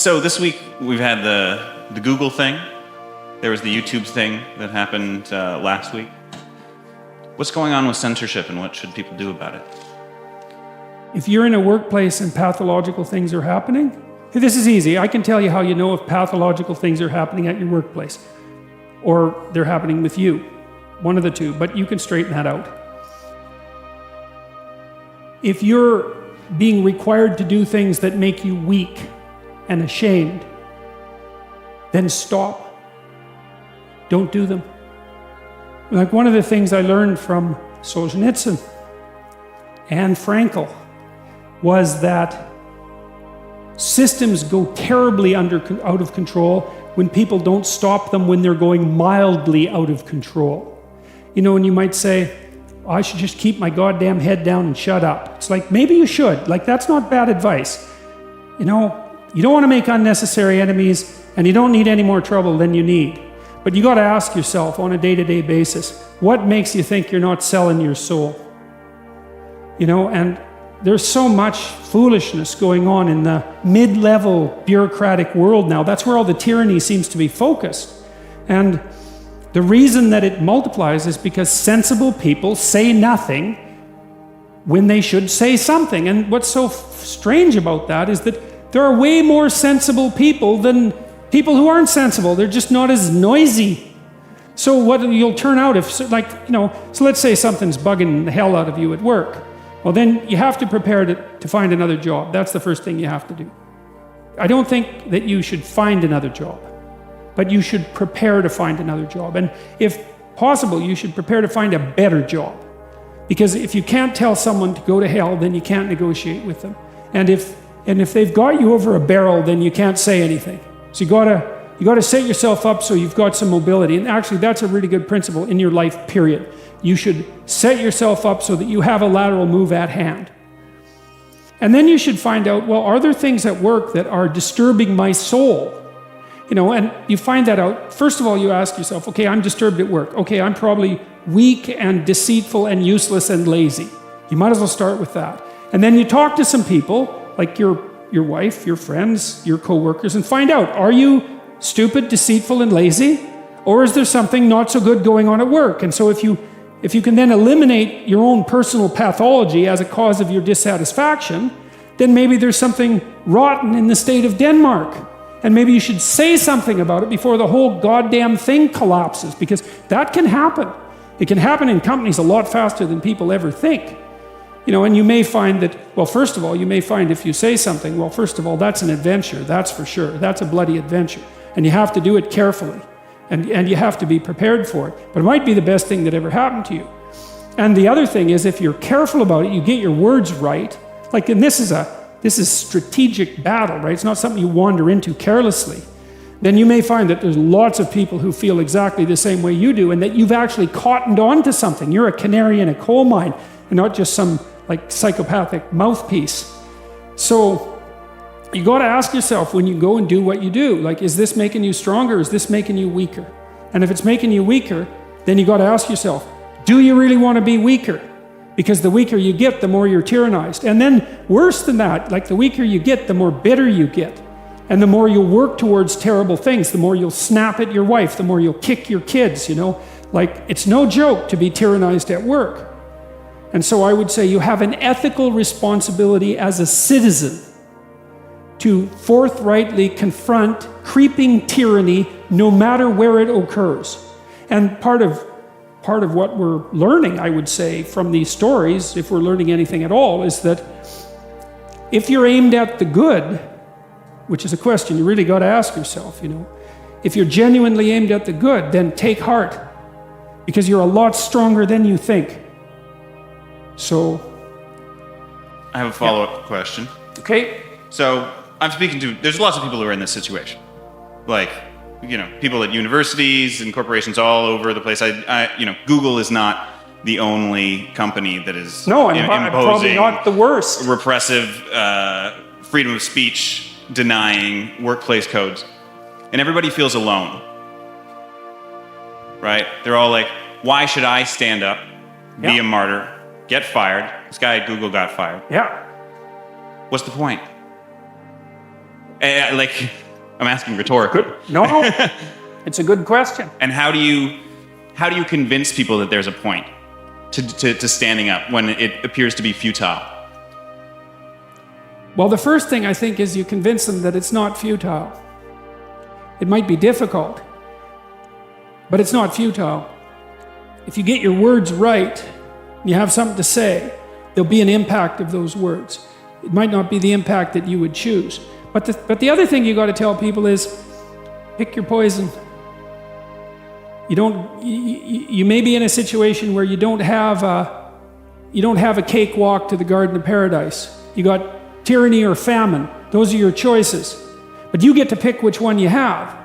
So this week we've had the Google thing. There was the YouTube thing that happened last week. What's going on with censorship and what should people do about it? If you're in a workplace and pathological things are happening, this is easy. I can tell you how you know if pathological things are happening at your workplace or they're happening with you. One of the two, but you can straighten that out. If you're being required to do things that make you weak and ashamed, then stop. Don't do them. Like one of the things I learned from Solzhenitsyn and Frankl was that systems go terribly out of control when people don't stop them when they're going mildly out of control. You know, and you might say, I should just keep my goddamn head down and shut up. It's like, maybe you should. Like, that's not bad advice. You know, you don't want to make unnecessary enemies and you don't need any more trouble than you need. But you got to ask yourself on a day-to-day basis, what makes you think you're not selling your soul? You know, and there's so much foolishness going on in the mid-level bureaucratic world now. That's where all the tyranny seems to be focused. And the reason that it multiplies is because sensible people say nothing when they should say something. And what's so strange about that is that there are way more sensible people than people who aren't sensible. They're just not as noisy. So what you'll turn out if, like, you know, so let's say something's bugging the hell out of you at work. Well, then you have to prepare to find another job. That's the first thing you have to do. I don't think that you should find another job, but you should prepare to find another job. And if possible, you should prepare to find a better job. Because if you can't tell someone to go to hell, then you can't negotiate with them. And if they've got you over a barrel, then you can't say anything. So you gotta set yourself up so you've got some mobility. And actually, that's a really good principle in your life, period. You should set yourself up so that you have a lateral move at hand. And then you should find out, well, are there things at work that are disturbing my soul? You know, and you find that out. First of all, you ask yourself, okay, I'm disturbed at work. Okay, I'm probably weak and deceitful and useless and lazy. You might as well start with that. And then you talk to some people, like your wife, your friends, your co-workers, and find out, are you stupid, deceitful, and lazy? Or is there something not so good going on at work? And so if you can then eliminate your own personal pathology as a cause of your dissatisfaction, then maybe there's something rotten in the state of Denmark. And maybe you should say something about it before the whole goddamn thing collapses, because that can happen. It can happen in companies a lot faster than people ever think. You know, and you may find that, well, first of all, you may find if you say something, well, first of all, that's an adventure, that's for sure. That's a bloody adventure. And you have to do it carefully. And you have to be prepared for it. But it might be the best thing that ever happened to you. And the other thing is, if you're careful about it, you get your words right. Like, and this is strategic battle, right? It's not something you wander into carelessly. Then you may find that there's lots of people who feel exactly the same way you do, and that you've actually cottoned on to something. You're a canary in a coal mine, and not just some like psychopathic mouthpiece. So you got to ask yourself when you go and do what you do, like, is this making you stronger? Is this making you weaker? And if it's making you weaker, then you got to ask yourself, do you really want to be weaker? Because the weaker you get, the more you're tyrannized. And then worse than that, like the weaker you get, the more bitter you get. And the more you'll work towards terrible things, the more you'll snap at your wife, the more you'll kick your kids, you know? Like, it's no joke to be tyrannized at work. And so I would say you have an ethical responsibility as a citizen to forthrightly confront creeping tyranny no matter where it occurs. And part of what we're learning, I would say, from these stories, if we're learning anything at all, is that if you're aimed at the good, which is a question you really got to ask yourself, you know, if you're genuinely aimed at the good, then take heart, because you're a lot stronger than you think. So I have a follow-up question. Okay. So I'm speaking to, there's lots of people who are in this situation. Like, you know, people at universities and corporations all over the place. You know, Google is not the only company that is imposing probably not the worst. Repressive, freedom of speech, denying workplace codes. And everybody feels alone, right? They're all like, why should I stand up, be a martyr, get fired? This guy at Google got fired. Yeah. What's the point? Like, I'm asking rhetorically. No, it's a good question. And how do you convince people that there's a point to standing up when it appears to be futile? Well, the first thing I think is you convince them that it's not futile. It might be difficult, but it's not futile. If you get your words right, you have something to say, there'll be an impact of those words. It might not be the impact that you would choose. But the other thing you got to tell people is, pick your poison. You may be in a situation where you don't have a cakewalk to the Garden of Paradise. You got tyranny or famine. Those are your choices. But you get to pick which one you have.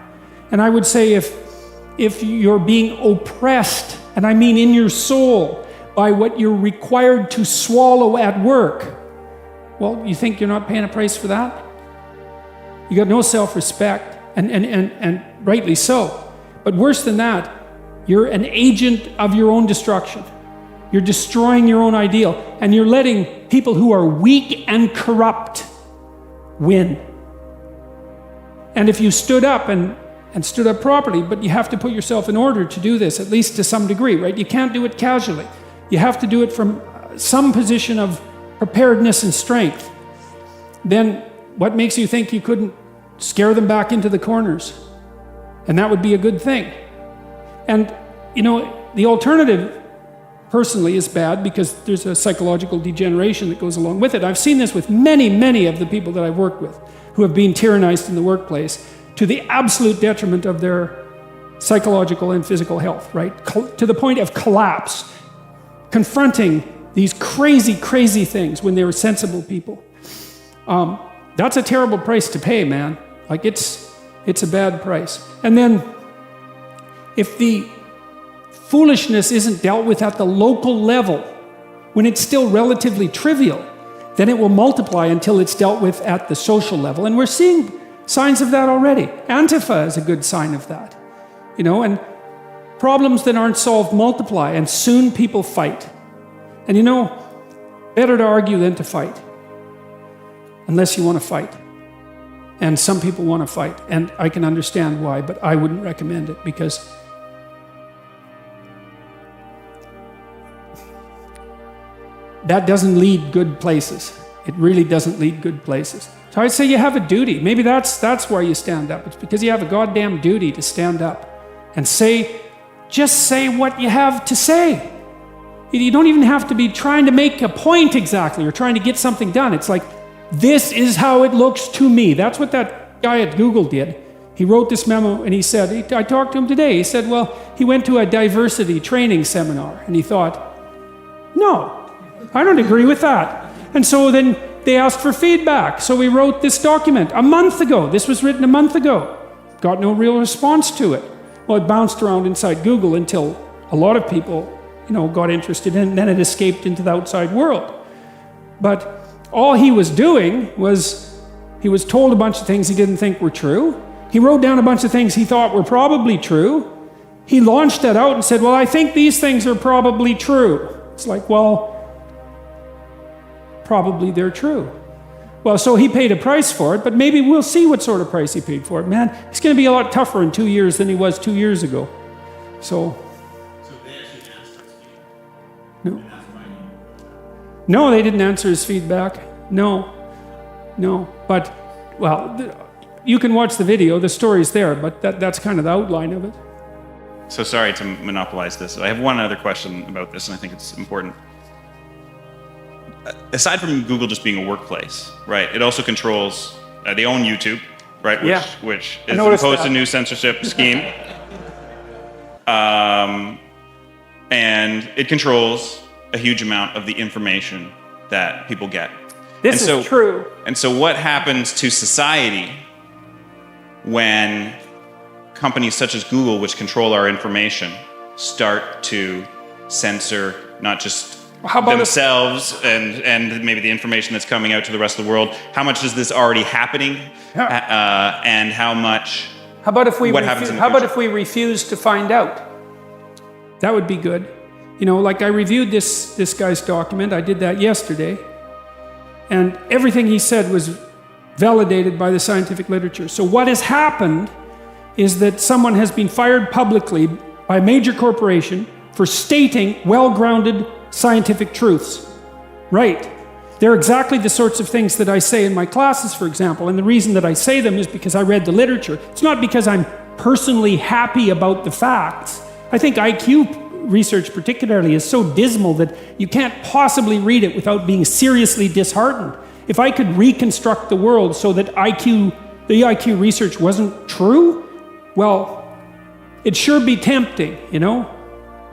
And I would say if you're being oppressed, and I mean in your soul, by what you're required to swallow at work, well, you think you're not paying a price for that? You got no self-respect, and rightly so. But worse than that, you're an agent of your own destruction. You're destroying your own ideal, and you're letting people who are weak and corrupt win. And if you stood up and stood up properly, but you have to put yourself in order to do this, at least to some degree, right? You can't do it casually. You have to do it from some position of preparedness and strength. Then what makes you think you couldn't scare them back into the corners? And that would be a good thing. And, the alternative, personally, is bad because there's a psychological degeneration that goes along with it. I've seen this with many, many of the people that I've worked with who have been tyrannized in the workplace to the absolute detriment of their psychological and physical health, right? To the point of collapse, confronting these crazy, crazy things when they were sensible people. That's a terrible price to pay, man. Like, it's a bad price. And then, if the foolishness isn't dealt with at the local level, when it's still relatively trivial, then it will multiply until it's dealt with at the social level. And we're seeing signs of that already. Antifa is a good sign of that. And problems that aren't solved multiply, and soon people fight. And better to argue than to fight. Unless you want to fight. And some people want to fight. And I can understand why, but I wouldn't recommend it, because that doesn't lead good places. It really doesn't lead good places. So I'd say you have a duty. Maybe that's why you stand up. It's because you have a goddamn duty to stand up and just say what you have to say. You don't even have to be trying to make a point exactly or trying to get something done. It's like, this is how it looks to me. That's what that guy at Google did. He wrote this memo and he said, I talked to him today. He said, well, he went to a diversity training seminar and he thought, no, I don't agree with that. And so then they asked for feedback. So we wrote this document a month ago. This was written a month ago. Got no real response to it. Well, it bounced around inside Google until a lot of people, got interested in it, and then it escaped into the outside world. But all he was doing was, he was told a bunch of things he didn't think were true. He wrote down a bunch of things he thought were probably true. He launched that out and said, well, I think these things are probably true. It's like, well, probably they're true. Well, so he paid a price for it, but maybe we'll see what sort of price he paid for it. Man, he's going to be a lot tougher in 2 years than he was 2 years ago. So they actually asked his feedback? No, they didn't answer his feedback. No. But, well, you can watch the video. The story's there, but that's kind of the outline of it. So sorry to monopolize this. I have one other question about this, and I think it's important. Aside from Google just being a workplace, right? It also controls, they own YouTube, right? Which is imposed a new censorship scheme. And it controls a huge amount of the information that people get. This is true. And so what happens to society when companies such as Google, which control our information, start to censor not just themselves and maybe the information that's coming out to the rest of the world? How much is this already happening? And how much? How about if we refuse to find out? That would be good. Like I reviewed this guy's document. I did that yesterday. And everything he said was validated by the scientific literature. So what has happened is that someone has been fired publicly by a major corporation for stating well-grounded scientific truths. Right. They're exactly the sorts of things that I say in my classes, for example, and the reason that I say them is because I read the literature. It's not because I'm personally happy about the facts. I think IQ research particularly is so dismal that you can't possibly read it without being seriously disheartened. If I could reconstruct the world so that the IQ research wasn't true, well, it'd sure be tempting, you know?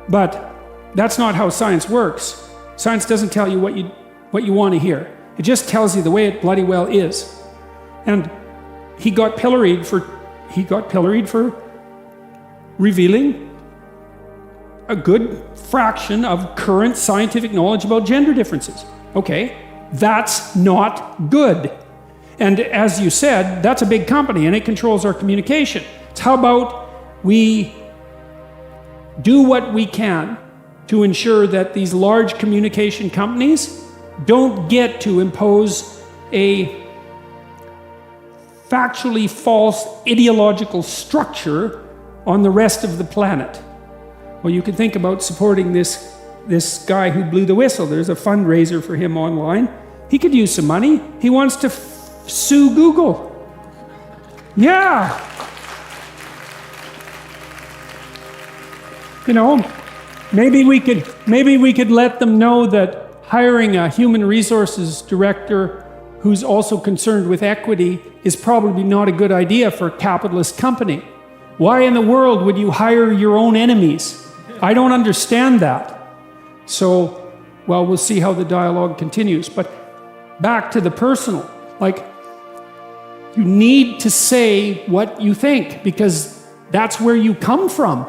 But that's not how science works. Science doesn't tell you what you want to hear. It just tells you the way it bloody well is. And he got pilloried for revealing a good fraction of current scientific knowledge about gender differences. Okay, that's not good. And as you said, that's a big company and it controls our communication. So how about we do what we can to ensure that these large communication companies don't get to impose a factually false ideological structure on the rest of the planet. Well, you can think about supporting this guy who blew the whistle. There's a fundraiser for him online. He could use some money. He wants to sue Google. Yeah. You know, maybe we could let them know that hiring a human resources director who's also concerned with equity is probably not a good idea for a capitalist company. Why in the world would you hire your own enemies? I don't understand that. So, well, we'll see how the dialogue continues. But back to the personal, like, you need to say what you think because that's where you come from,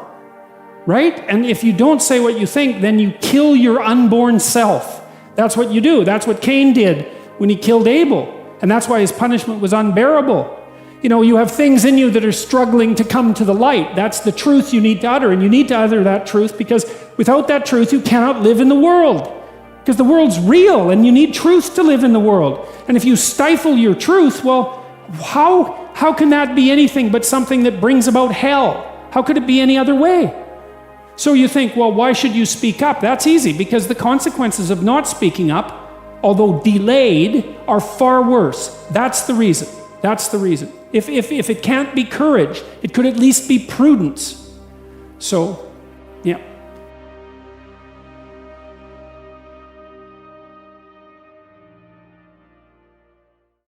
right? And if you don't say what you think, then you kill your unborn self. That's what you do. That's what Cain did when he killed Abel. And that's why his punishment was unbearable. You know, you have things in you that are struggling to come to the light. That's the truth you need to utter. And you need to utter that truth because without that truth, you cannot live in the world. Because the world's real and you need truth to live in the world. And if you stifle your truth, well, how can that be anything but something that brings about hell? How could it be any other way? So you think, well, why should you speak up? That's easy, because the consequences of not speaking up, although delayed, are far worse. That's the reason. That's the reason. If it can't be courage, it could at least be prudence. So, yeah.